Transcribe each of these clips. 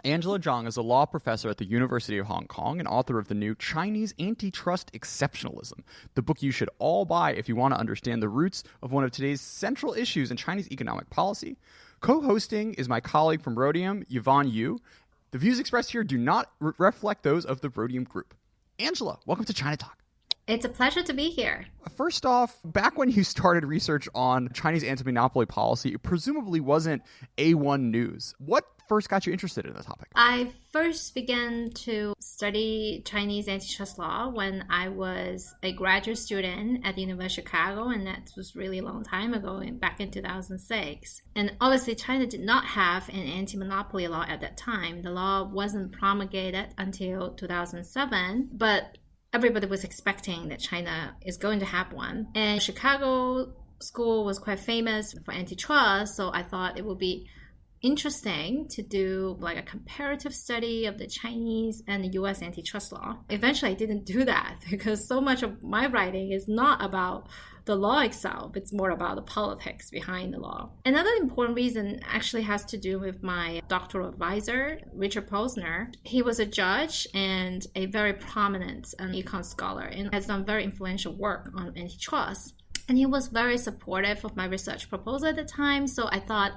Angela Zhang is a law professor at the University of Hong Kong and author of the new Chinese Antitrust Exceptionalism, the book you should all buy if you want to understand the roots of one of today's central issues in Chinese economic policy. Co-hosting is my colleague from Rhodium, Yvonne Yu. The views expressed here do not reflect those of the Rhodium Group. Angela, welcome to China Talk. It's a pleasure to be here. First off, back when you started research on Chinese anti-monopoly policy, it presumably wasn't A1 news. What first got you interested in the topic? I first began to study Chinese antitrust law when I was a graduate student at the University of Chicago, and that was really a long time ago, back in 2006. And obviously, China did not have an anti-monopoly law at that time. The law wasn't promulgated until 2007, but everybody was expecting that China is going to have one. And Chicago school was quite famous for antitrust, so I thought it would be interesting to do like a comparative study of the Chinese and the US antitrust law. Eventually, I didn't do that because so much of my writing is not about the law itself. It's more about the politics behind the law. Another important reason actually has to do with my doctoral advisor, Richard Posner. He was a judge and a very prominent econ scholar and has done very influential work on antitrust. And he was very supportive of my research proposal at the time, so I thought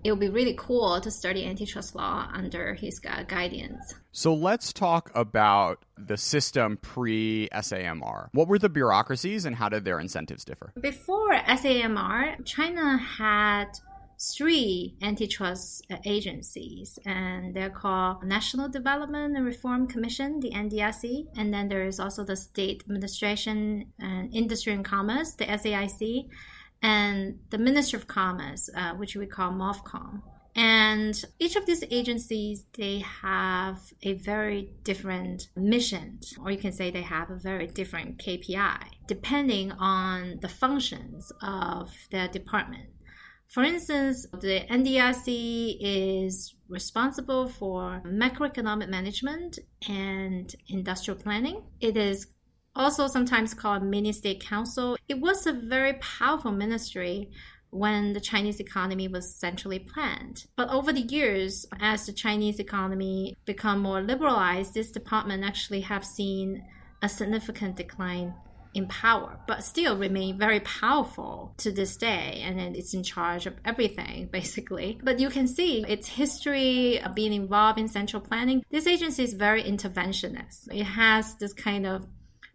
it would be really cool to study antitrust law under his guidance. So let's talk about the system pre-SAMR. What were the bureaucracies and how did their incentives differ? Before SAMR, China had three antitrust agencies, and they're called National Development and Reform Commission, the NDRC, and then there is also the State Administration and Industry and Commerce, the SAIC, and the Ministry of Commerce, which we call MOFCOM. And each of these agencies, they have a very different mission, or you can say they have a very different KPI, depending on the functions of their department. For instance, the NDRC is responsible for macroeconomic management and industrial planning. It is also sometimes called mini state council. It was a very powerful ministry when the Chinese economy was centrally planned. But over the years, as the Chinese economy become more liberalized, this department actually have seen a significant decline in power, but still remain very powerful to this day, and then it's in charge of everything basically. But you can see its history of being involved in central planning. This agency is very interventionist. It has this kind of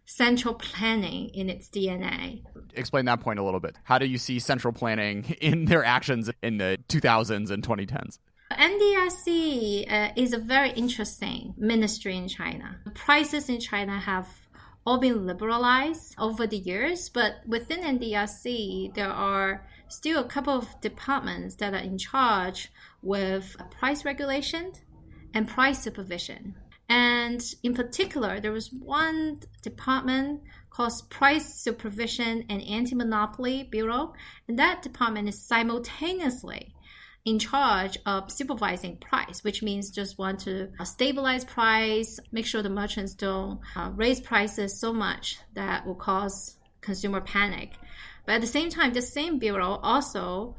central planning in its DNA. Explain that point a little bit. How do you see central planning in their actions in the 2000s and 2010s? NDRC is a very interesting ministry in China. Prices in China have all been liberalized over the years, but within NDRC, there are still a couple of departments that are in charge with price regulation and price supervision. And in particular, there was one department called Price Supervision and Anti-Monopoly Bureau, and that department is simultaneously in charge of supervising price, which means just want to stabilize price, make sure the merchants don't raise prices so much that will cause consumer panic. But at the same time, the same bureau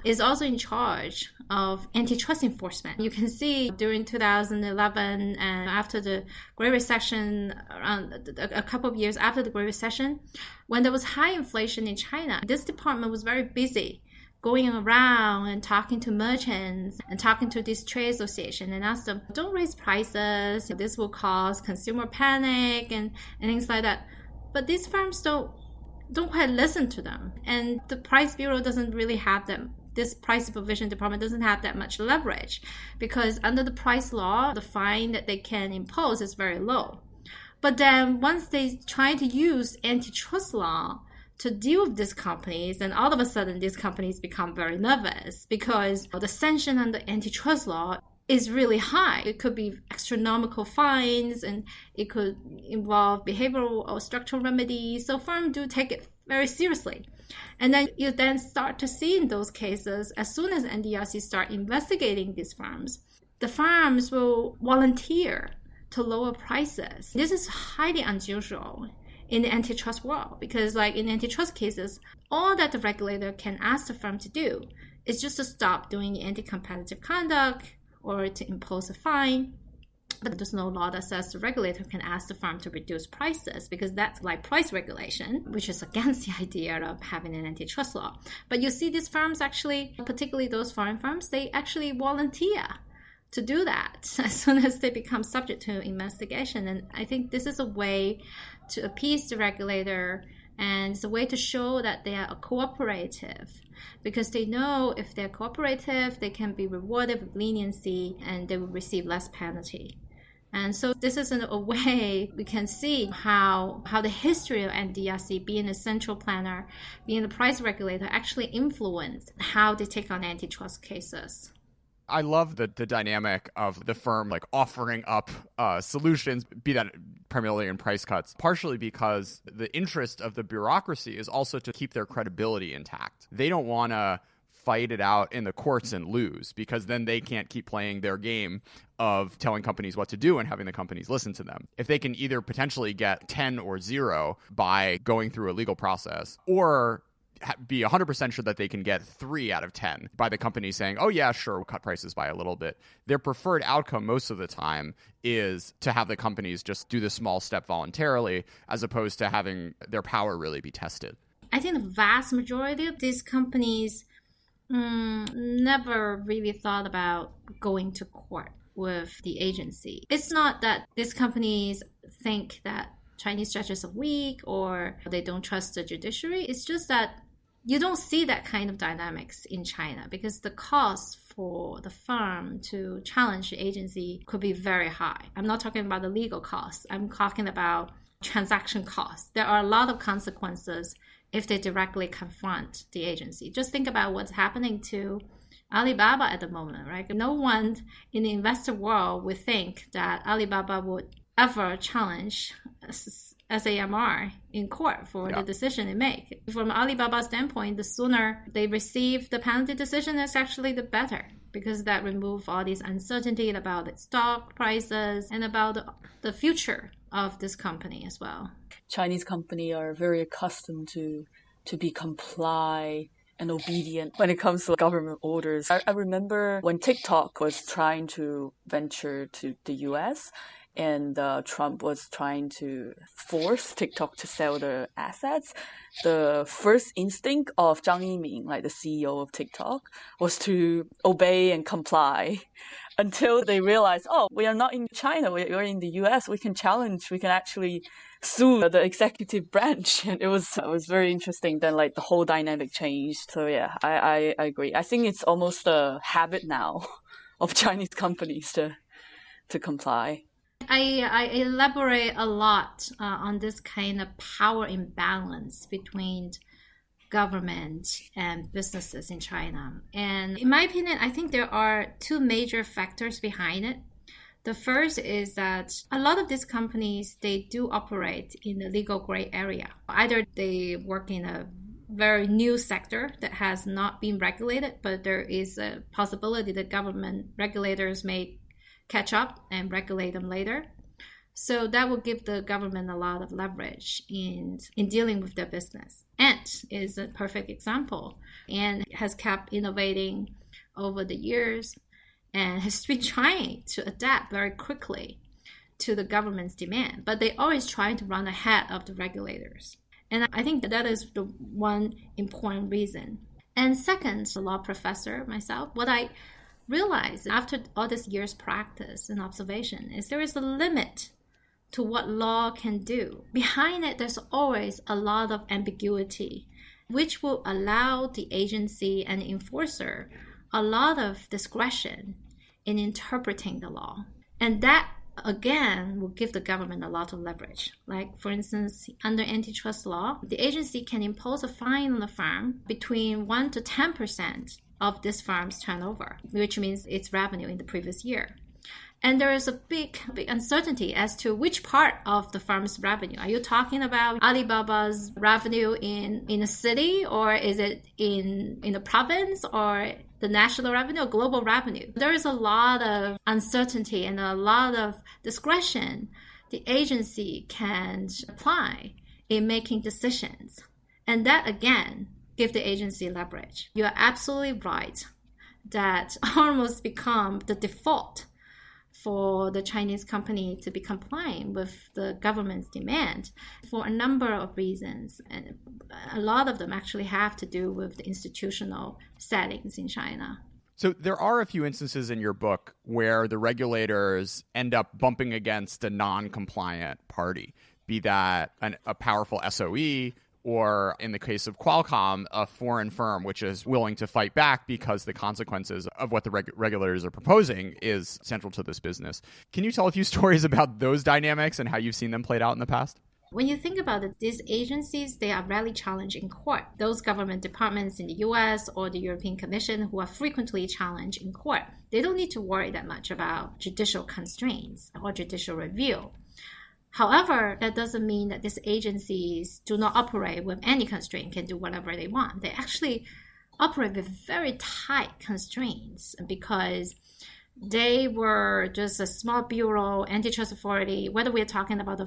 is also in charge of antitrust enforcement. You can see during 2011 and after the Great Recession, around a couple of years after the Great Recession, when there was high inflation in China, this department was very busy going around and talking to merchants and talking to this trade association and ask them, don't raise prices, this will cause consumer panic and things like that. But these firms don't quite listen to them. And the price bureau doesn't really have them. This price supervision department doesn't have that much leverage because under the price law, the fine that they can impose is very low. But then once they try to use antitrust law to deal with these companies, and all of a sudden these companies become very nervous because the sanction under antitrust law is really high. It could be astronomical fines and it could involve behavioral or structural remedies. So firms do take it very seriously. And then you then start to see in those cases, as soon as NDRC start investigating these firms, the firms will volunteer to lower prices. This is highly unusual in the antitrust world because like in antitrust cases, all that the regulator can ask the firm to do is just to stop doing the anti-competitive conduct or to impose a fine. But there's no law that says the regulator can ask the firm to reduce prices, because that's like price regulation, which is against the idea of having an antitrust law. But you see these firms actually, particularly those foreign firms, they actually volunteer to do that as soon as they become subject to investigation. And I think this is a way to appease the regulator, and it's a way to show that they are cooperative, because they know if they're cooperative, they can be rewarded with leniency and they will receive less penalty. And so this is a way we can see how the history of NDRC, being a central planner, being the price regulator, actually influence how they take on antitrust cases. I love the dynamic of the firm like offering up solutions, be that primarily in price cuts, partially because the interest of the bureaucracy is also to keep their credibility intact. They don't want to fight it out in the courts and lose, because then they can't keep playing their game of telling companies what to do and having the companies listen to them. If they can either potentially get 10 or 0 by going through a legal process, or be 100% sure that they can get 3 out of 10 by the company saying, oh yeah, sure, we'll cut prices by a little bit. Their preferred outcome most of the time is to have the companies just do the small step voluntarily, as opposed to having their power really be tested. I think the vast majority of these companies never really thought about going to court with the agency. It's not that these companies think that Chinese judges are weak or they don't trust the judiciary. It's just that you don't see that kind of dynamics in China, because the cost for the firm to challenge the agency could be very high. I'm not talking about the legal costs. I'm talking about transaction costs. There are a lot of consequences if they directly confront the agency. Just think about what's happening to Alibaba at the moment, right? No one in the investor world would think that Alibaba would ever challenge SAMR in court for the decision they make. From Alibaba's standpoint, the sooner they receive the penalty decision, is actually the better, because that removes all this uncertainty about its stock prices and about the future of this company as well. Chinese companies are very accustomed to be comply and obedient when it comes to government orders. I remember when TikTok was trying to venture to the US, and Trump was trying to force TikTok to sell their assets, the first instinct of Zhang Yiming, like the CEO of TikTok, was to obey and comply, until they realized, oh, we are not in China, we're in the US, we can challenge, we can actually sue the executive branch. And it was very interesting. Then like the whole dynamic changed. So yeah, I agree. I think it's almost a habit now of Chinese companies to comply. I elaborate a lot on this kind of power imbalance between government and businesses in China. And in my opinion, I think there are 2 major factors behind it. The first is that a lot of these companies, they do operate in the legal gray area. Either they work in a very new sector that has not been regulated, but there is a possibility that government regulators may catch up and regulate them later. So that will give the government a lot of leverage in dealing with their business. Ant is a perfect example, and has kept innovating over the years and has been trying to adapt very quickly to the government's demand, but they always try to run ahead of the regulators. And I think that is the one important reason. And second, a law professor myself, what I realized after all this years practice and observation is there is a limit to what law can do. Behind it, there's always a lot of ambiguity, which will allow the agency and the enforcer a lot of discretion in interpreting the law. And that, again, will give the government a lot of leverage. Like, for instance, under antitrust law, the agency can impose a fine on the firm between 1% to 10% of this firm's turnover, which means its revenue in the previous year. And there is a big uncertainty as to which part of the firm's revenue. Are you talking about Alibaba's revenue in a city, or is it in a province, or the national revenue or global revenue? There is a lot of uncertainty and a lot of discretion the agency can apply in making decisions. And that, again, gives the agency leverage. You are absolutely right that almost become the default for the Chinese company to be compliant with the government's demand for a number of reasons. And a lot of them actually have to do with the institutional settings in China. So there are a few instances in your book where the regulators end up bumping against a non-compliant party, be that a powerful SOE, or in the case of Qualcomm, a foreign firm which is willing to fight back because the consequences of what the regulators are proposing is central to this business. Can you tell a few stories about those dynamics and how you've seen them played out in the past? When you think about it, these agencies, they are rarely challenged in court. Those government departments in the US or the European Commission who are frequently challenged in court, they don't need to worry that much about judicial constraints or judicial review. However, that doesn't mean that these agencies do not operate with any constraint, can do whatever they want. They actually operate with very tight constraints because they were just a small bureau, antitrust authority, whether we're talking about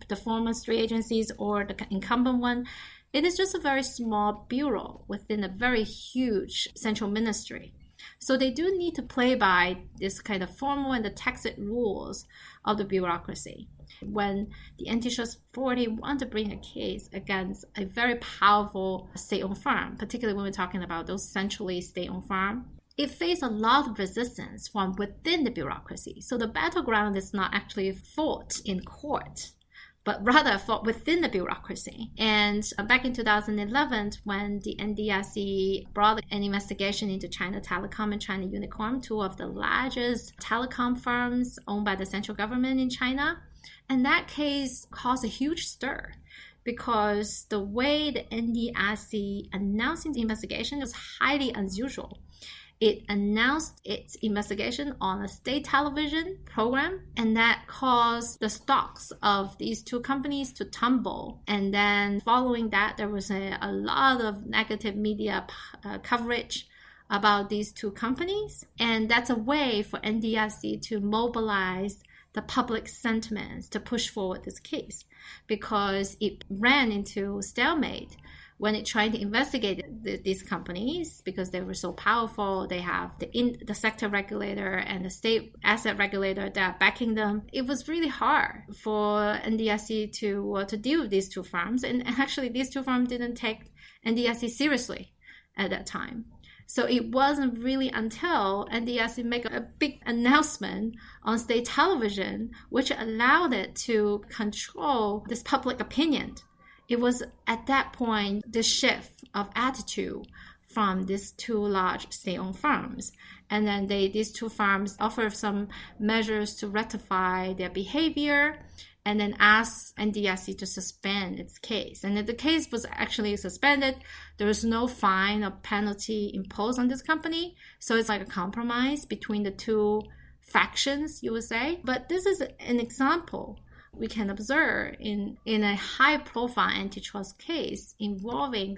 the former three agencies or the incumbent one, it is just a very small bureau within a very huge central ministry. So they do need to play by this kind of formal and the tacit rules of the bureaucracy. When the antitrust authority want to bring a case against a very powerful state-owned firm, particularly when we're talking about those centrally state-owned firms, it faced a lot of resistance from within the bureaucracy. So the battleground is not actually fought in court, but rather fought within the bureaucracy. And back in 2011, when the NDRC brought an investigation into China Telecom and China Unicom, two of the largest telecom firms owned by the central government in China, and that case caused a huge stir because the way the NDRC announcing the investigation was highly unusual. It announced its investigation on a state television program, and that caused the stocks of these two companies to tumble. And then following that, there was a lot of negative media coverage about these two companies. And that's a way for NDRC to mobilize the public sentiments to push forward this case, because it ran into stalemate when it tried to investigate these companies because they were so powerful. They have the sector regulator and the state asset regulator that are backing them. It was really hard for NDRC to deal with these two firms. And actually, these two firms didn't take NDRC seriously at that time. So it wasn't really until NDRC made a big announcement on state television, which allowed it to control this public opinion. It was at that point the shift of attitude from these two large state-owned firms. And then these two firms offered some measures to rectify their behavior and then asked NDRC to suspend its case. And the case was actually suspended. There was no fine or penalty imposed on this company. So it's like a compromise between the two factions, you would say. But this is an example we can observe in a high-profile antitrust case involving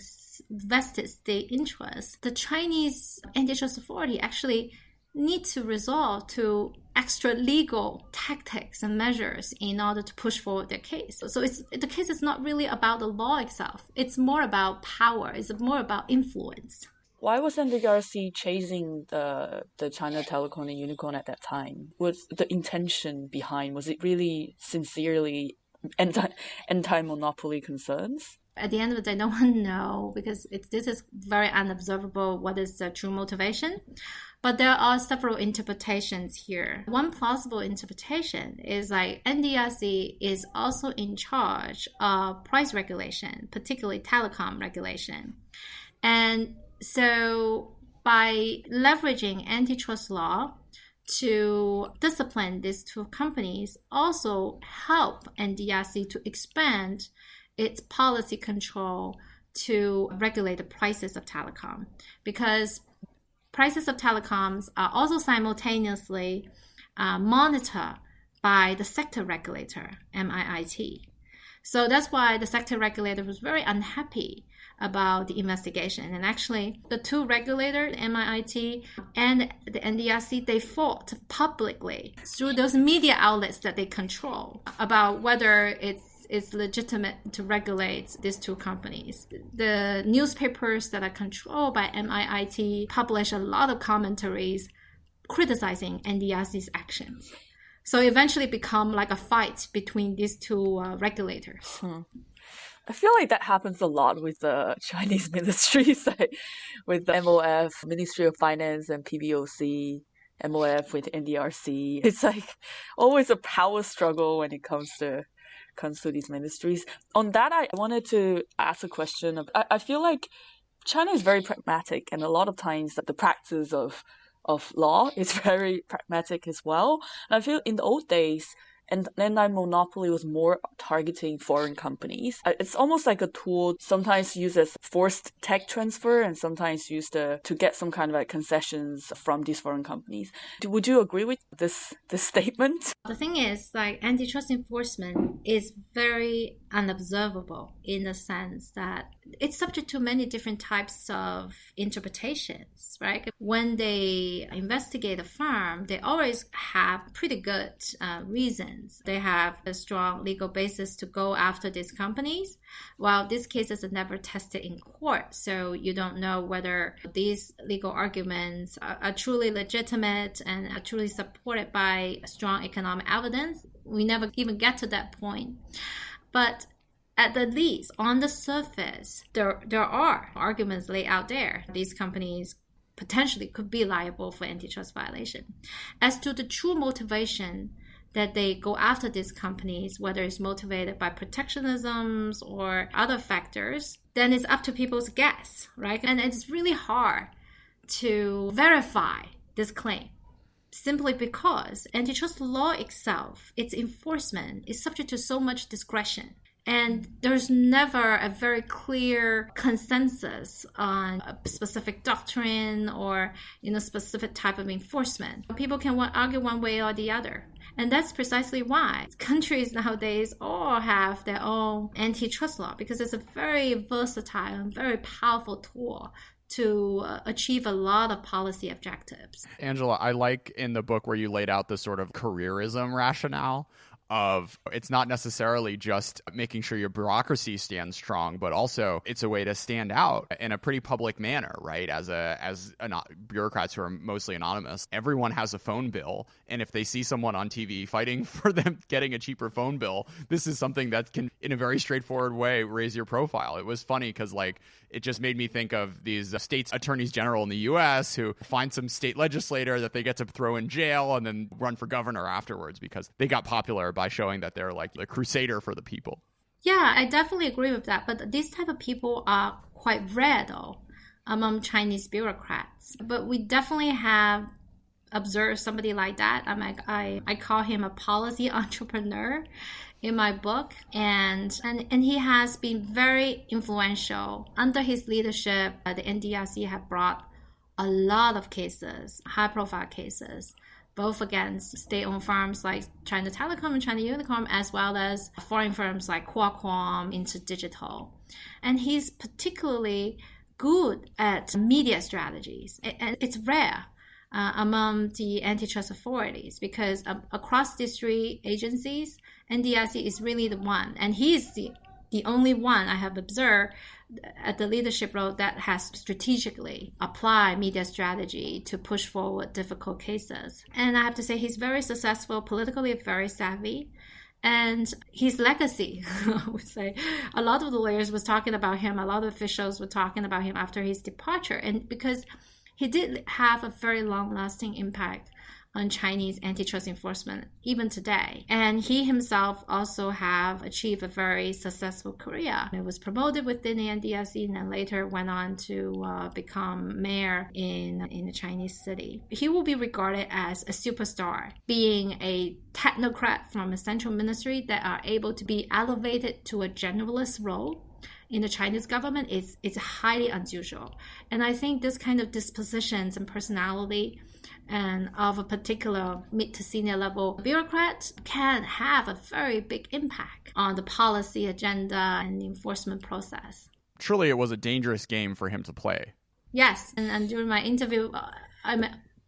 vested state interests. The Chinese antitrust authority actually need to resort to extra legal tactics and measures in order to push forward their case. So the case is not really about the law itself. It's more about power. It's more about influence. Why was NDRC chasing the China Telecom and Unicom at that time? Was the intention behind, was it really sincerely anti-monopoly concerns? At the end of the day, no one knows because this is very unobservable what is the true motivation. But there are several interpretations here. One plausible interpretation is like NDRC is also in charge of price regulation, particularly telecom regulation. And so by leveraging antitrust law to discipline these two companies also help NDRC to expand its policy control to regulate the prices of telecom, because prices of telecoms are also simultaneously monitored by the sector regulator, MIIT. So that's why the sector regulator was very unhappy about the investigation. And actually, the two regulators, MIIT and the NDRC, they fought publicly through those media outlets that they control about whether it's legitimate to regulate these two companies. The newspapers that are controlled by MIIT publish a lot of commentaries criticizing NDRC's actions. So eventually become like a fight between these two regulators. I feel like that happens a lot with the Chinese ministries, like with the MOF, Ministry of Finance, and PBOC, MOF with NDRC. It's like always a power struggle when it comes to these ministries. On that, I wanted to ask a question. I feel like China is very pragmatic, and a lot of times the practice of law is very pragmatic as well. And I feel in the old days, and anti-monopoly was more targeting foreign companies. It's almost like a tool sometimes used as forced tech transfer and sometimes used to get some kind of like concessions from these foreign companies. Would you agree with this statement? The thing is, like, antitrust enforcement is very unobservable in the sense that it's subject to many different types of interpretations, right? When they investigate a firm, they always have pretty good reasons. They have a strong legal basis to go after these companies, while these cases are never tested in court. So you don't know whether these legal arguments are truly legitimate and are truly supported by strong economic evidence. We never even get to that point. But at the least, on the surface, there are arguments laid out there. These companies potentially could be liable for antitrust violation. As to the true motivation that they go after these companies, whether it's motivated by protectionisms or other factors, then it's up to people's guess, right? And it's really hard to verify this claim, simply because antitrust law itself, its enforcement, is subject to so much discretion. And there's never a very clear consensus on a specific doctrine or specific type of enforcement. People can argue one way or the other. And that's precisely why countries nowadays all have their own antitrust law, because it's a very versatile and very powerful tool to achieve a lot of policy objectives. Angela, I like in the book where you laid out the sort of careerism rationale of it's not necessarily just making sure your bureaucracy stands strong, but also it's a way to stand out in a pretty public manner, right? As bureaucrats who are mostly anonymous, everyone has a phone bill, and if they see someone on TV fighting for them getting a cheaper phone bill, this is something that can, in a very straightforward way, raise your profile. It was funny because it just made me think of these states attorneys general in the U.S. who find some state legislator that they get to throw in jail and then run for governor afterwards because they got popular by showing that they're like the crusader for the people. Yeah, I definitely agree with that. But these type of people are quite rare, though, among Chinese bureaucrats. But we definitely have observed somebody like that. I call him a policy entrepreneur in my book, and he has been very influential. Under his leadership, the NDRC have brought a lot of cases, high-profile cases, both against state-owned firms like China Telecom and China Unicom, as well as foreign firms like Qualcomm, InterDigital. And he's particularly good at media strategies. And it's rare among the antitrust authorities because across these three agencies, NDRC is really the one. And he is the only one I have observed at the leadership role that has strategically applied media strategy to push forward difficult cases. And I have to say he's very successful, politically very savvy. And his legacy, I would say, a lot of the lawyers was talking about him, a lot of officials were talking about him after his departure. And because he did have a very long-lasting impact on Chinese antitrust enforcement even today. And he himself also have achieved a very successful career. He was promoted within the NDRC and then later went on to become mayor in a Chinese city. He will be regarded as a superstar, being a technocrat from a central ministry that are able to be elevated to a generalist role in the Chinese government is highly unusual. And I think this kind of dispositions and personality and of a particular mid to senior level bureaucrat can have a very big impact on the policy agenda and the enforcement process. Truly, it was a dangerous game for him to play. Yes, and during my interview,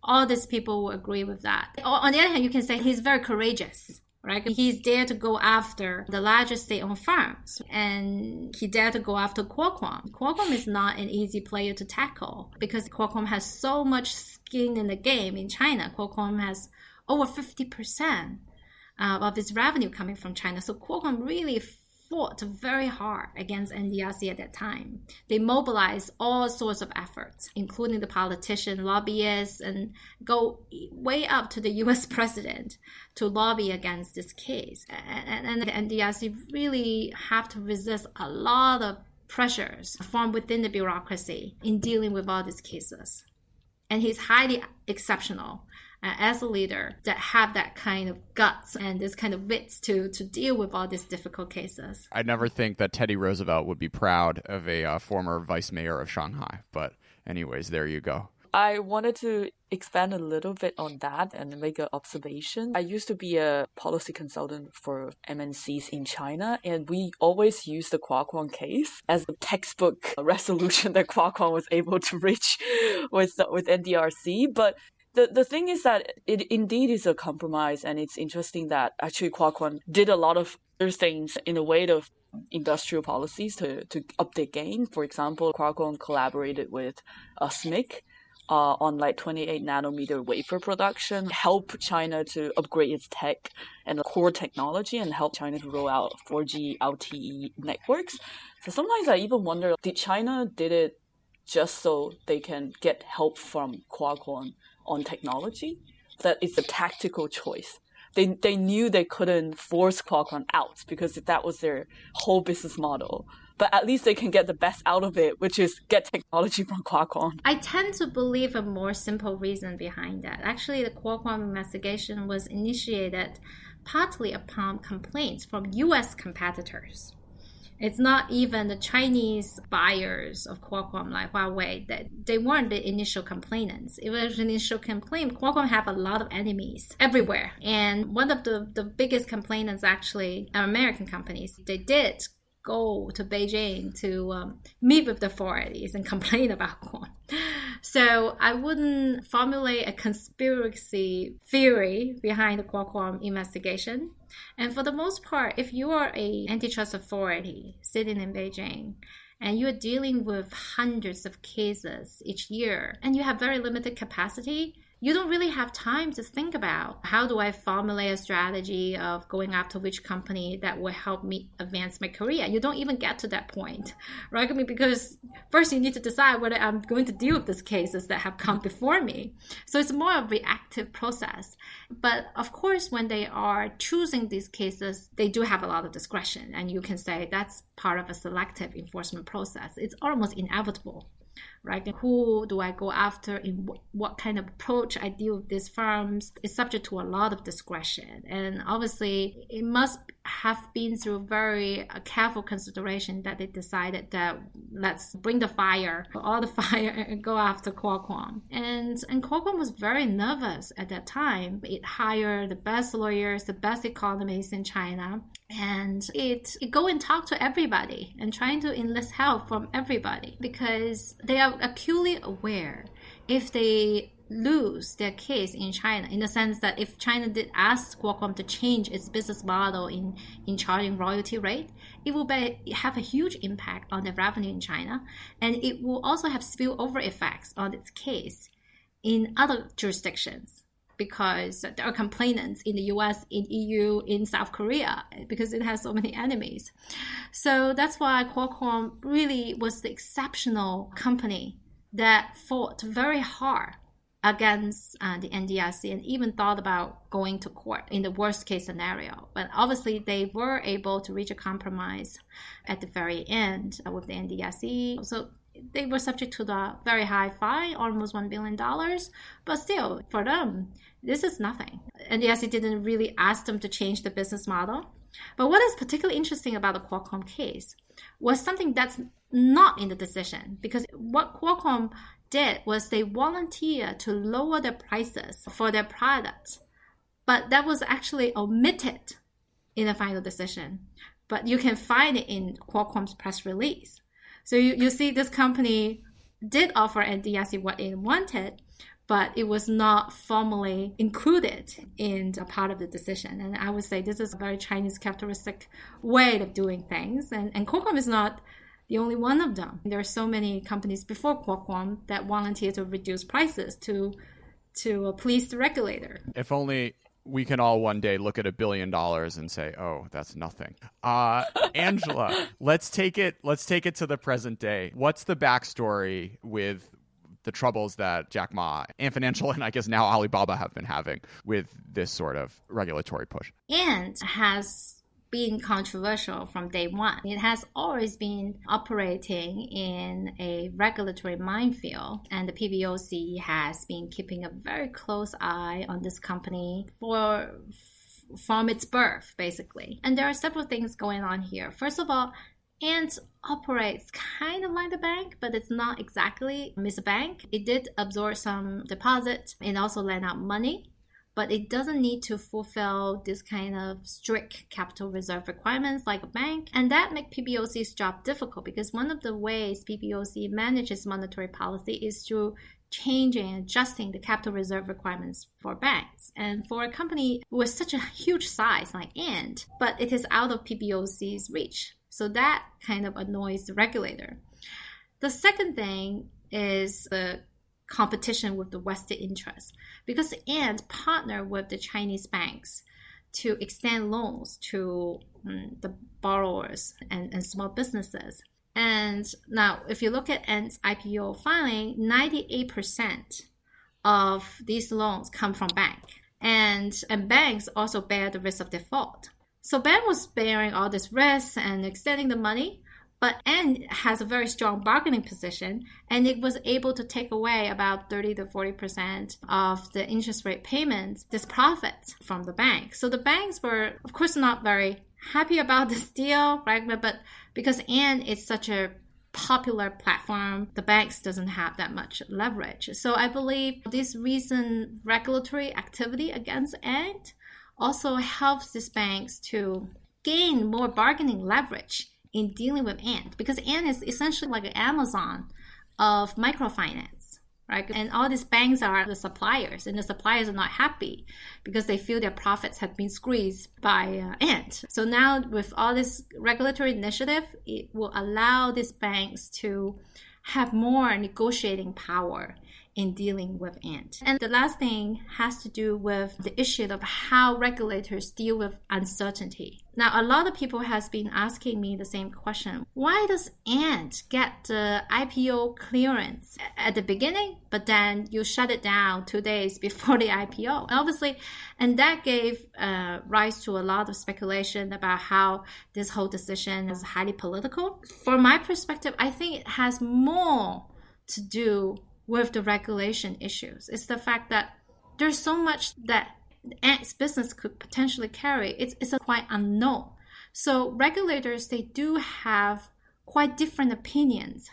all these people will agree with that. On the other hand, you can say he's very courageous. right? He's dared to go after the largest state-owned firms, and he dared to go after Qualcomm. Qualcomm is not an easy player to tackle because Qualcomm has so much skin in the game in China. Qualcomm has over 50% of its revenue coming from China. So Qualcomm really fought very hard against NDRC at that time. They mobilized all sorts of efforts, including the politicians, lobbyists, and go way up to the US president to lobby against this case. And the NDRC really have to resist a lot of pressures from within the bureaucracy in dealing with all these cases. And he's highly exceptional as a leader that have that kind of guts and this kind of wits to deal with all these difficult cases. I'd never think that Teddy Roosevelt would be proud of a former vice mayor of Shanghai. But anyways, there you go. I wanted to expand a little bit on that and make an observation. I used to be a policy consultant for MNCs in China, and we always use the Qualcomm case as a textbook resolution that Qualcomm was able to reach with NDRC. But the thing is that it indeed is a compromise, and it's interesting that actually Qualcomm did a lot of other things in the way of industrial policies to up their game. For example, Qualcomm collaborated with SMIC on like 28 nanometer wafer production, help China to upgrade its tech and core technology, and help China to roll out 4G LTE networks. So sometimes I even wonder, did China did it just so they can get help from Qualcomm on technology? That it's a tactical choice. They knew they couldn't force Qualcomm out because that was their whole business model. But at least they can get the best out of it, which is get technology from Qualcomm. I tend to believe a more simple reason behind that. Actually, the Qualcomm investigation was initiated partly upon complaints from US competitors. It's not even the Chinese buyers of Qualcomm like Huawei that they weren't the initial complainants. It was an initial complaint. Qualcomm have a lot of enemies everywhere. And one of the biggest complainants actually are American companies. They did go to Beijing to meet with the authorities and complain about Qualcomm. So I wouldn't formulate a conspiracy theory behind the Qualcomm investigation. And for the most part, if you are an antitrust authority sitting in Beijing and you're dealing with hundreds of cases each year and you have very limited capacity, you don't really have time to think about how do I formulate a strategy of going after which company that will help me advance my career. You don't even get to that point, right? I mean, because first you need to decide whether I'm going to deal with these cases that have come before me. So it's more of a reactive process. But of course, when they are choosing these cases, they do have a lot of discretion. And you can say that's part of a selective enforcement process. It's almost inevitable. Right? Who do I go after? In what kind of approach I deal with these firms is subject to a lot of discretion. And obviously, it must have been through very careful consideration that they decided that let's bring the fire, all the fire, and go after Qualcomm. And Qualcomm was very nervous at that time. It hired the best lawyers, the best economists in China. And it go and talk to everybody and trying to enlist help from everybody because they are acutely aware if they lose their case in China, in the sense that if China did ask Qualcomm to change its business model in charging royalty rate, it will have a huge impact on the revenue in China, and it will also have spillover effects on its case in other jurisdictions, because there are complainants in the US, in EU, in South Korea, because it has so many enemies. So that's why Qualcomm really was the exceptional company that fought very hard against the NDRC and even thought about going to court in the worst case scenario. But obviously they were able to reach a compromise at the very end with the NDRC. So they were subject to the very high fine, almost $1 billion. But still, for them, this is nothing. NDRC didn't really ask them to change the business model. But what is particularly interesting about the Qualcomm case was something that's not in the decision, because what Qualcomm did was they volunteered to lower their prices for their products, but that was actually omitted in the final decision. But you can find it in Qualcomm's press release. So you see this company did offer NDRC what it wanted, but it was not formally included in a part of the decision. And I would say this is a very Chinese characteristic way of doing things. And Qualcomm is not the only one of them. There are so many companies before Qualcomm that volunteered to reduce prices to please the regulator. If only we can all one day look at $1 billion and say, "Oh, that's nothing." Angela, let's take it to the present day. What's the backstory with the troubles that Jack Ma and Financial and I guess now Alibaba have been having with this sort of regulatory push? Ant has been controversial from day one. It has always been operating in a regulatory minefield, and the PBOC has been keeping a very close eye on this company from its birth, basically. And there are several things going on here. First of all, Ant operates kind of like a bank, but it's not exactly a bank. It did absorb some deposits and also lend out money, but it doesn't need to fulfill this kind of strict capital reserve requirements like a bank. And that makes PBOC's job difficult because one of the ways PBOC manages monetary policy is through changing and adjusting the capital reserve requirements for banks. And for a company with such a huge size like Ant, but it is out of PBOC's reach. So that kind of annoys the regulator. The second thing is the competition with the vested interest, because Ant partnered with the Chinese banks to extend loans to the borrowers and small businesses. And now, if you look at Ant's IPO filing, 98% of these loans come from banks, and banks also bear the risk of default. So bank was bearing all this risk and extending the money, but Ant has a very strong bargaining position, and it was able to take away about 30 to 40% of the interest rate payments, this profits from the bank. So the banks were, of course, not very happy about this deal, right? But because Ant is such a popular platform, the banks doesn't have that much leverage. So I believe this recent regulatory activity against Ant also helps these banks to gain more bargaining leverage in dealing with Ant, because Ant is essentially like an Amazon of microfinance, right? And all these banks are the suppliers, and the suppliers are not happy because they feel their profits have been squeezed by Ant. So now with all this regulatory initiative, it will allow these banks to have more negotiating power in dealing with Ant. And the last thing has to do with the issue of how regulators deal with uncertainty. Now, a lot of people has been asking me the same question. Why does Ant get the IPO clearance at the beginning, but then you shut it down 2 days before the IPO? Obviously, and that gave rise to a lot of speculation about how this whole decision is highly political. From my perspective, I think it has more to do with the regulation issues. It's the fact that there's so much that Ant's business could potentially carry. It's quite unknown. So regulators, they do have quite different opinions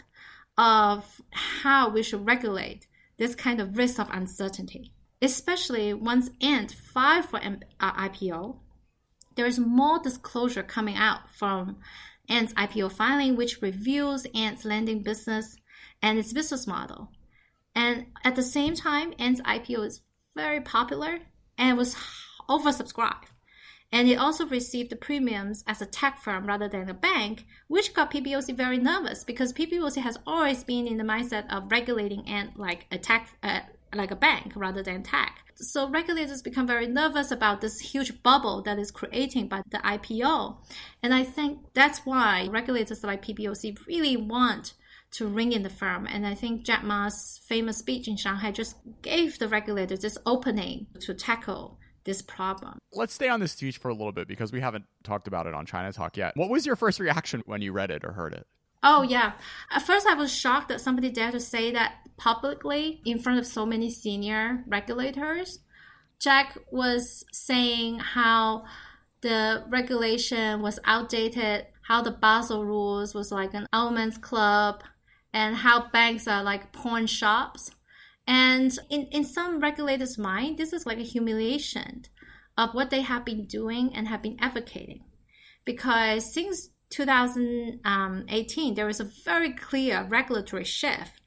of how we should regulate this kind of risk of uncertainty. Especially once Ant filed for an IPO, there's more disclosure coming out from Ant's IPO filing, which reveals Ant's lending business and its business model. And at the same time, Ant's IPO is very popular and was oversubscribed. And it also received the premiums as a tech firm rather than a bank, which got PBOC very nervous because PBOC has always been in the mindset of regulating Ant like a bank rather than tech. So regulators become very nervous about this huge bubble that is created by the IPO. And I think that's why regulators like PBOC really want to ring in the firm. And I think Jack Ma's famous speech in Shanghai just gave the regulators this opening to tackle this problem. Let's stay on this speech for a little bit because we haven't talked about it on China Talk yet. What was your first reaction when you read it or heard it? Oh, yeah. At first, I was shocked that somebody dared to say that publicly in front of so many senior regulators. Jack was saying how the regulation was outdated, how the Basel rules was like an old man's club, and how banks are like pawn shops. And in some regulators' mind, this is like a humiliation of what they have been doing and have been advocating. Because since 2018, there was a very clear regulatory shift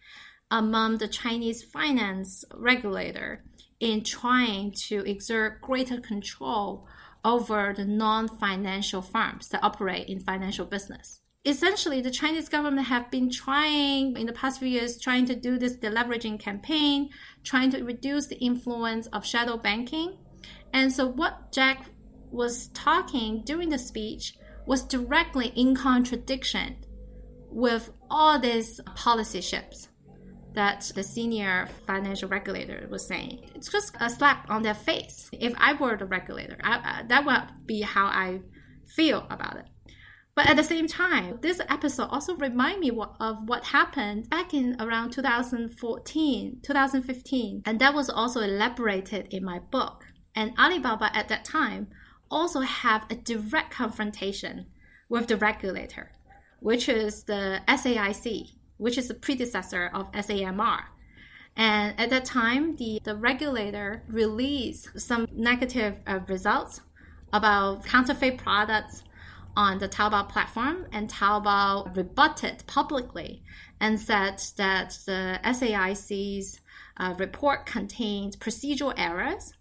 among the Chinese finance regulator in trying to exert greater control over the non-financial firms that operate in financial business. Essentially, the Chinese government have been trying in the past few years, trying to do this deleveraging campaign, trying to reduce the influence of shadow banking. And so what Jack was talking during the speech was directly in contradiction with all these policy shifts that the senior financial regulator was saying. It's just a slap on their face. If I were the regulator, that would be how I feel about it. But at the same time, this episode also reminds me of what happened back in around 2014, 2015. And that was also elaborated in my book. And Alibaba at that time also have a direct confrontation with the regulator, which is the SAIC, which is the predecessor of SAMR. And at that time, the regulator released some negative results about counterfeit products on the Taobao platform, and Taobao rebutted publicly and said that the SAIC's report contained procedural errors,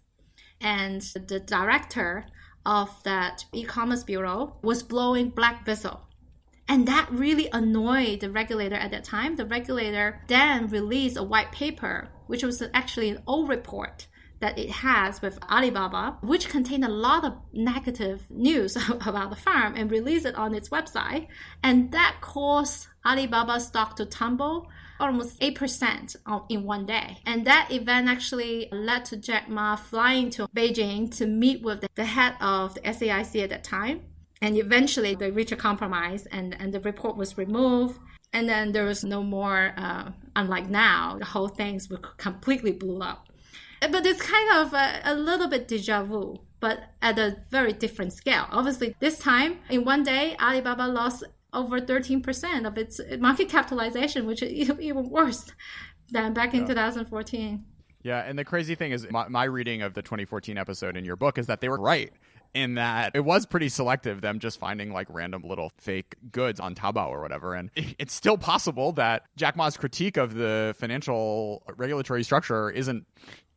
and the director of that e-commerce bureau was blowing black whistle. And that really annoyed the regulator at that time. The regulator then released a white paper, which was actually an old report that it has with Alibaba, which contained a lot of negative news about the firm, and released it on its website. And that caused Alibaba stock to tumble almost 8% in one day. And that event actually led to Jack Ma flying to Beijing to meet with the head of the SAIC at that time. And eventually they reached a compromise, and the report was removed. And then there was no more, unlike now, the whole things were completely blew up. But it's kind of a little bit deja vu, but at a very different scale. Obviously, this time, in one day, Alibaba lost over 13% of its market capitalization, which is even worse than back in 2014. Yeah, and the crazy thing is my reading of the 2014 episode in your book is that they were right in that it was pretty selective, them just finding like random little fake goods on Taobao or whatever. And it's still possible that Jack Ma's critique of the financial regulatory structure isn't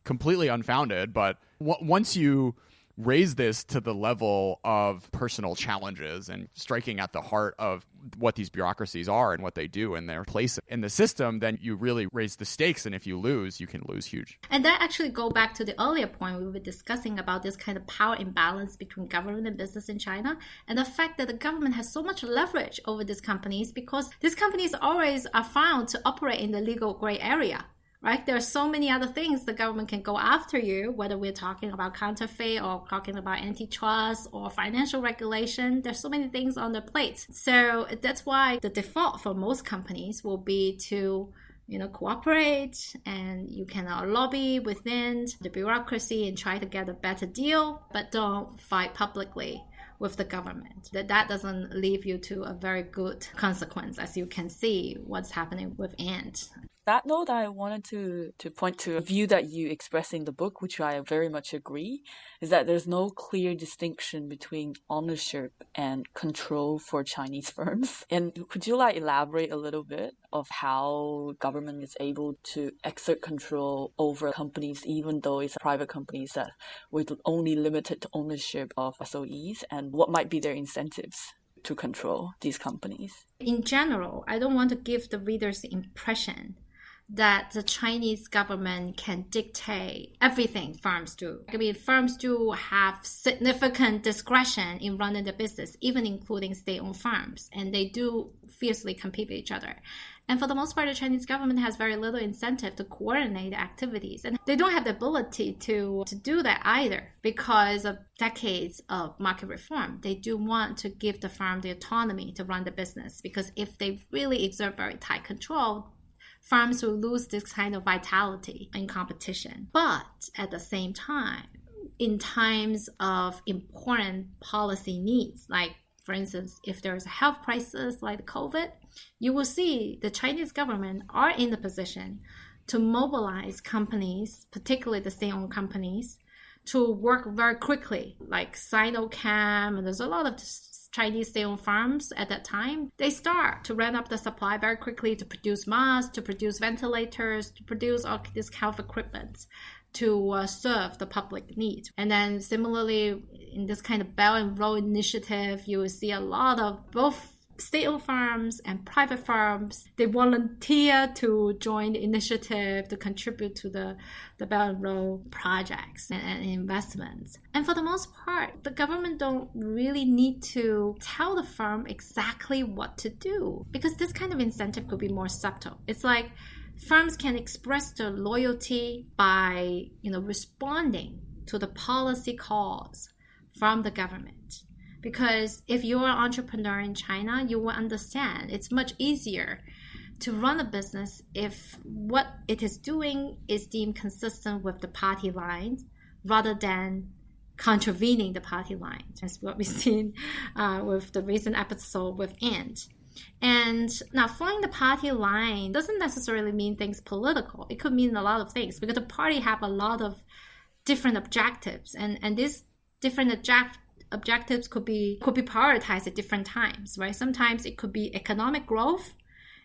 completely unfounded, but once you raise this to the level of personal challenges and striking at the heart of what these bureaucracies are and what they do and their place in the system, then you really raise the stakes. And if you lose, you can lose huge. And that actually go back to the earlier point we were discussing about this kind of power imbalance between government and business in China, and the fact that the government has so much leverage over these companies because these companies always are found to operate in the legal gray area. Right? There are so many other things the government can go after you, whether we're talking about counterfeit or talking about antitrust or financial regulation. There's so many things on the plate. So that's why the default for most companies will be to cooperate, and you can lobby within the bureaucracy and try to get a better deal, but don't fight publicly with the government. That doesn't leave you to a very good consequence, as you can see what's happening with Ant. That note, I wanted to point to a view that you express in the book, which I very much agree, is that there's no clear distinction between ownership and control for Chinese firms. And could you elaborate a little bit of how government is able to exert control over companies, even though it's private companies that with only limited ownership of SOEs, and what might be their incentives to control these companies? In general, I don't want to give the readers the impression that the Chinese government can dictate everything firms do. I mean, firms do have significant discretion in running the business, even including state-owned firms, and they do fiercely compete with each other. And for the most part, the Chinese government has very little incentive to coordinate the activities. And they don't have the ability to do that either because of decades of market reform. They do want to give the firm the autonomy to run the business, because if they really exert very tight control, firms will lose this kind of vitality in competition. But at the same time, in times of important policy needs, like for instance, if there's a health crisis like COVID, you will see the Chinese government are in the position to mobilize companies, particularly the state-owned companies, to work very quickly, like Sinochem, and there's a lot of Chinese state-owned firms at that time, they start to ramp up the supply very quickly to produce masks, to produce ventilators, to produce all this health equipment to serve the public needs. And then similarly, in this kind of Belt and Road Initiative, you will see a lot of both state-owned firms and private firms, they volunteer to join the initiative to contribute to the Belt and Road projects and investments. And for the most part, the government don't really need to tell the firm exactly what to do, because this kind of incentive could be more subtle. It's like firms can express their loyalty by, responding to the policy calls from the government. Because if you're an entrepreneur in China, you will understand it's much easier to run a business if what it is doing is deemed consistent with the party lines rather than contravening the party lines. That's what we've seen with the recent episode with Ant. And now following the party line doesn't necessarily mean things political. It could mean a lot of things because the party have a lot of different objectives, and these different objectives could be prioritized at different times, right? Sometimes it could be economic growth,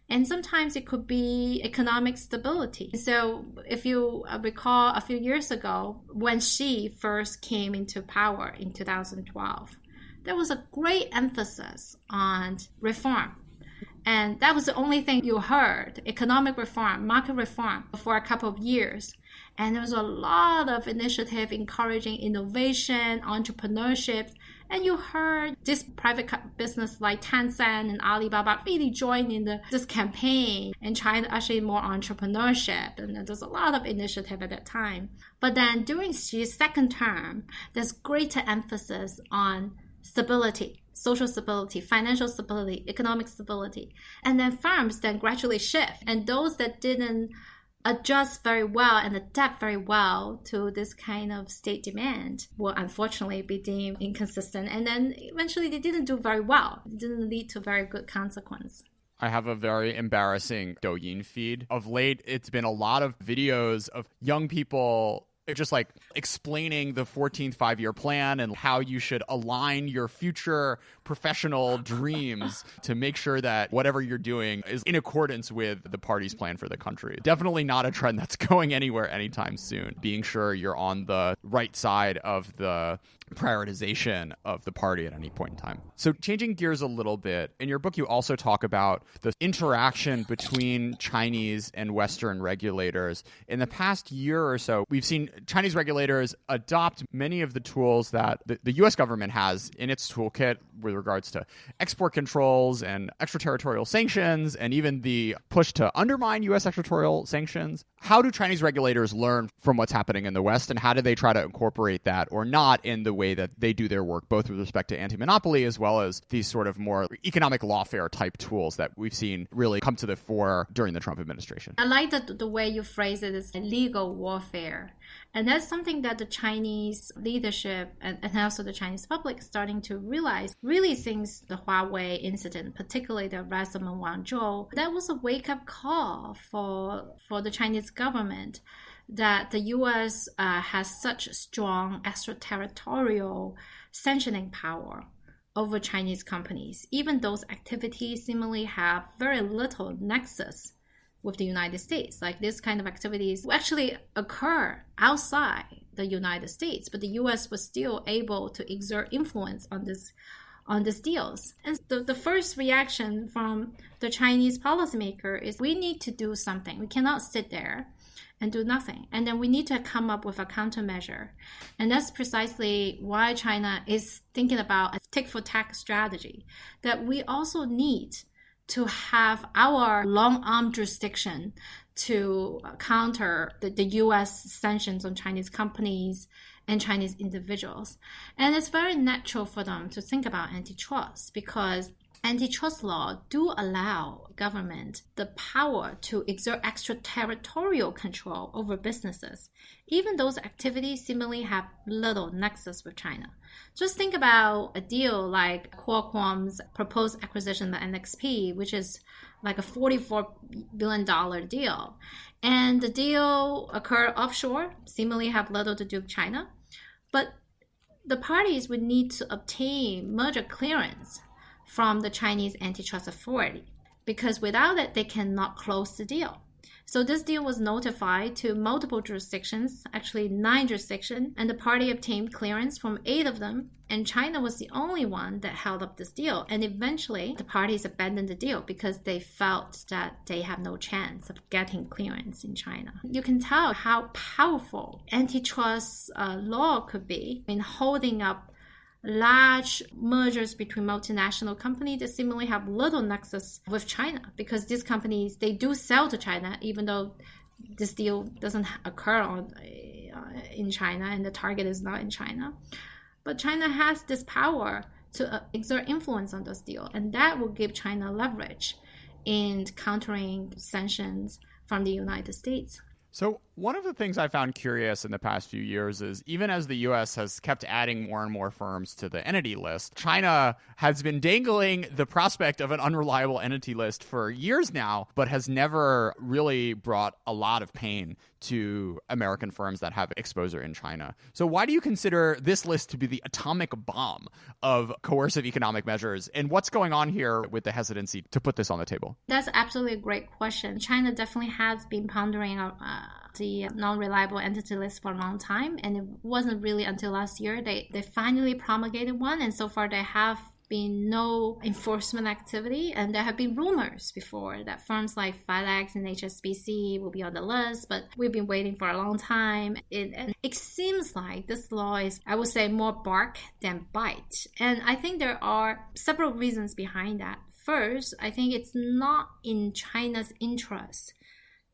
and sometimes it could be economic stability. So if you recall a few years ago, when Xi first came into power in 2012, there was a great emphasis on reform. And that was the only thing you heard, economic reform, market reform, for a couple of years. And there was a lot of initiative encouraging innovation, entrepreneurship. And you heard this private business like Tencent and Alibaba really join in this campaign and trying to actually more entrepreneurship. And there's a lot of initiative at that time. But then during Xi's second term, there's greater emphasis on stability, social stability, financial stability, economic stability. And then firms then gradually shift. And those that didn't adjust very well and adapt very well to this kind of state demand will unfortunately be deemed inconsistent. And then eventually they didn't do very well. It didn't lead to very good consequence. I have a very embarrassing Douyin feed. Of late, it's been a lot of videos of young people just like explaining the 14th five-year plan and how you should align your future professional dreams to make sure that whatever you're doing is in accordance with the party's plan for the country. Definitely not a trend that's going anywhere anytime soon. Being sure you're on the right side of the prioritization of the party at any point in time. So changing gears a little bit, in your book you also talk about the interaction between Chinese and Western regulators. In the past year or so, we've seen Chinese regulators adopt many of the tools that the U.S. government has in its toolkit with regards to export controls and extraterritorial sanctions, and even the push to undermine U.S. extraterritorial sanctions. How do Chinese regulators learn from what's happening in the West, and how do they try to incorporate that or not in the way that they do their work, both with respect to anti-monopoly as well as these sort of more economic lawfare type tools that we've seen really come to the fore during the Trump administration? I like the way you phrase it as legal warfare. And that's something that the Chinese leadership and also the Chinese public is starting to realize really since the Huawei incident, particularly the arrest of Meng Wanzhou. That was a wake-up call for the Chinese government that the U.S. has such strong extraterritorial sanctioning power over Chinese companies. Even those activities seemingly have very little nexus with the United States. Like this kind of activities actually occur outside the United States, but the U.S. was still able to exert influence on these deals. And the first reaction from the Chinese policymaker is we need to do something. We cannot sit there and do nothing. And then we need to come up with a countermeasure. And that's precisely why China is thinking about a tit-for-tat strategy, that we also need to have our long-arm jurisdiction to counter the U.S. sanctions on Chinese companies and Chinese individuals. And it's very natural for them to think about antitrust because antitrust law do allow government the power to exert extraterritorial control over businesses. Even those activities seemingly have little nexus with China. Just think about a deal like Qualcomm's proposed acquisition of NXP, which is like a $44 billion deal. And the deal occurred offshore, seemingly have little to do with China. But the parties would need to obtain merger clearance from the Chinese antitrust authority, because without it, they cannot close the deal. So this deal was notified to multiple jurisdictions, actually 9 jurisdictions, and the party obtained clearance from 8 of them, and China was the only one that held up this deal. And eventually, the parties abandoned the deal because they felt that they have no chance of getting clearance in China. You can tell how powerful antitrust law could be in holding up large mergers between multinational companies that seemingly have little nexus with China, because these companies, they do sell to China, even though this deal doesn't occur in China and the target is not in China. But China has this power to exert influence on this deal, and that will give China leverage in countering sanctions from the United States. So one of the things I found curious in the past few years is even as the U.S. has kept adding more and more firms to the entity list, China has been dangling the prospect of an unreliable entity list for years now, but has never really brought a lot of pain to American firms that have exposure in China. So why do you consider this list to be the atomic bomb of coercive economic measures? And what's going on here with the hesitancy to put this on the table? That's absolutely a great question. China definitely has been pondering the non-reliable entity list for a long time, and it wasn't really until last year they finally promulgated one, and so far there have been no enforcement activity, and there have been rumors before that firms like FedEx and HSBC will be on the list, but we've been waiting for a long time. And it seems like this law is, I would say, more bark than bite, and I think there are several reasons behind that. First, I think it's not in China's interest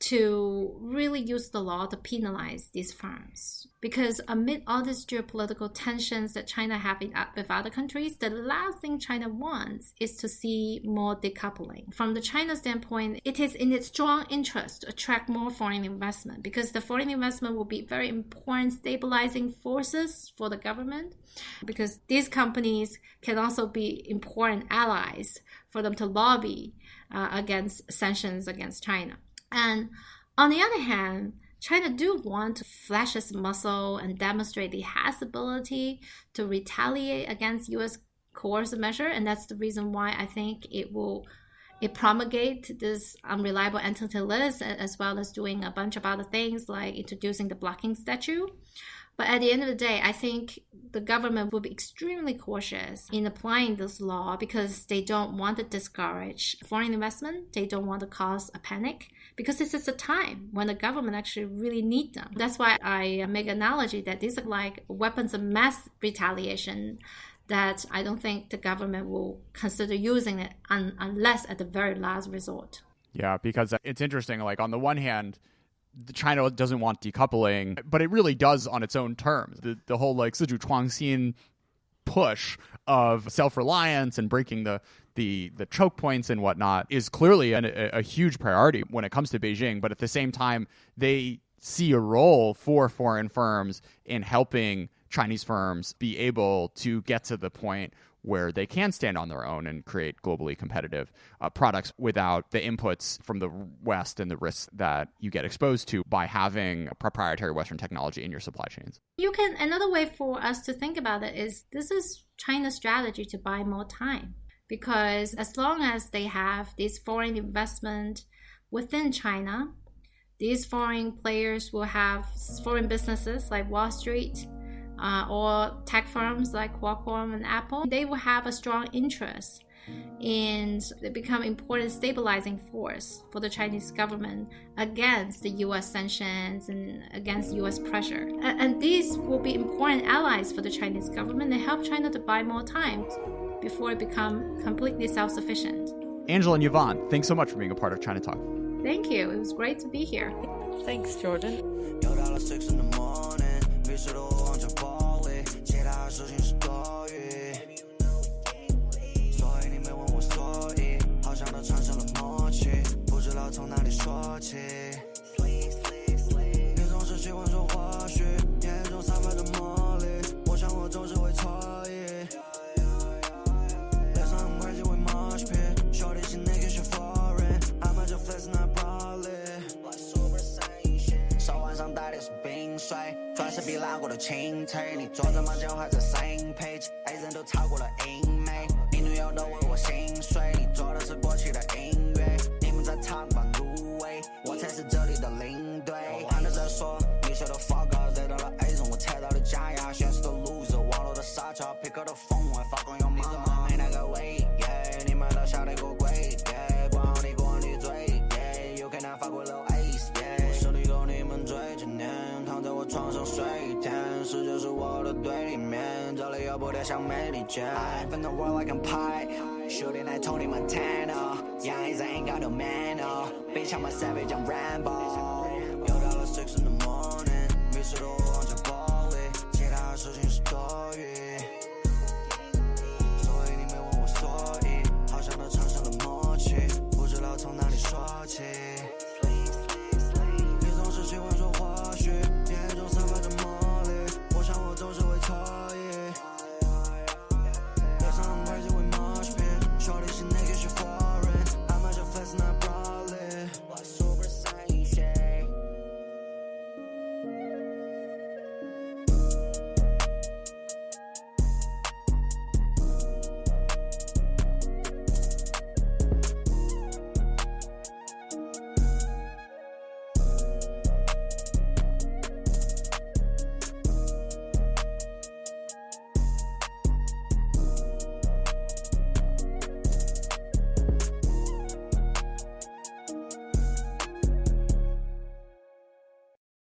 to really use the law to penalize these firms. Because amid all these geopolitical tensions that China have with other countries, the last thing China wants is to see more decoupling. From the China standpoint, it is in its strong interest to attract more foreign investment, because the foreign investment will be very important stabilizing forces for the government, because these companies can also be important allies for them to lobby against sanctions against China. And on the other hand, China do want to flesh its muscle and demonstrate it has ability to retaliate against U.S. coercive measure, and that's the reason why I think it promulgate this unreliable entity list, as well as doing a bunch of other things like introducing the blocking statute. But at the end of the day, I think the government will be extremely cautious in applying this law because they don't want to discourage foreign investment. They don't want to cause a panic, because this is a time when the government actually really need them. That's why I make an analogy that these are like weapons of mass retaliation that I don't think the government will consider using it unless at the very last resort. Yeah, because it's interesting. Like on the one hand, China doesn't want decoupling, but it really does on its own terms. The whole like 自主创新 push of self-reliance and breaking the choke points and whatnot is clearly a huge priority when it comes to Beijing. But at the same time, they see a role for foreign firms in helping Chinese firms be able to get to the point where they can stand on their own and create globally competitive products without the inputs from the West and the risks that you get exposed to by having a proprietary Western technology in your supply chains. Another way for us to think about it is this is China's strategy to buy more time, because as long as they have this foreign investment within China, these foreign players will have foreign businesses like Wall Street, or tech firms like Qualcomm and Apple. They will have a strong interest in they become important stabilizing force for the Chinese government against the U.S. sanctions and against U.S. pressure. And these will be important allies for the Chinese government and help China to buy more time before it become completely self-sufficient. Angela and Yvonne, thanks so much for being a part of China Talk. Thank you. It was great to be here. Thanks, Jordan. 必须都往这暴力，其他事情是多余。所以你没问我所以，好像都产生了默契，不知道从哪里说起。你总是喜欢说或许，言语中散发着魔力，我想我总是会错意。脸上很快就会 mosh pit， shorty she naked she foreign， I might just flex not proudly。 手腕上戴的是冰水，钻石比拉拿过的清退，你做怎么讲话在 same page，A 人都超过了英美，你女友都为我心碎，你做的是过去的音乐，你们在talk about入围，我才是这里的领队。按着在说，优秀的 fuck up， 得到了 A 人，我踩到了假牙，现实的 loser， 网络的傻叉 ，pick up 的风外发光有妈妈，没那个味，你们都晓得个鬼，管好你过你嘴，有可能发过了 ace， 我手里够你们最今年，躺在我床上睡一天，世界是我的对立面，这里有不得像美利坚 I from the world like I'm pie shooting at Tony Montana young is ain't got no man bitch I'm a savage I'm Rambo